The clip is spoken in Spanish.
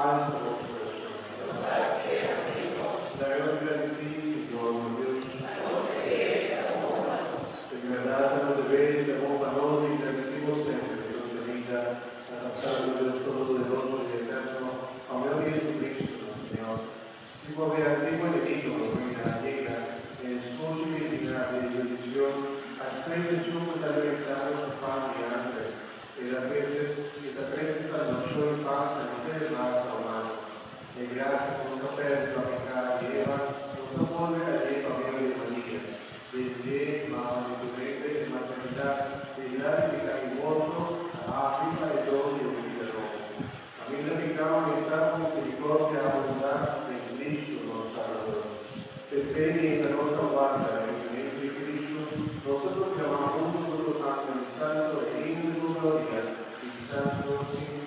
alza nuestro corazón. La gloria de sí, Señor, Dios. En verdad, nos debe de amor valor y te decimos siempre, Dios de vida, a pasar Dios todopoderoso y eterno, a mi Jesucristo, Señor. Si por el antiguo enemigo, ruina llega, en esposo y dignidad de bendición, has preso con la libertad de su pan y hambre, y las veces salvación y paz que no te más a humano. En gracia nos ha perdido a pecar y Eva, nos vuelve a Eva, María de María. Del bien, mamá de tu mente, de maternidad, de gracia y voto, a África y todo de vida rojo. A mí le picaba aumentar misericordia, bondad de Cristo, nos Salvador. Desde la nuestra guarda, en el de Cristo, nosotros clamamos por lo tanto el santo de himno de gloria y santo sin fin.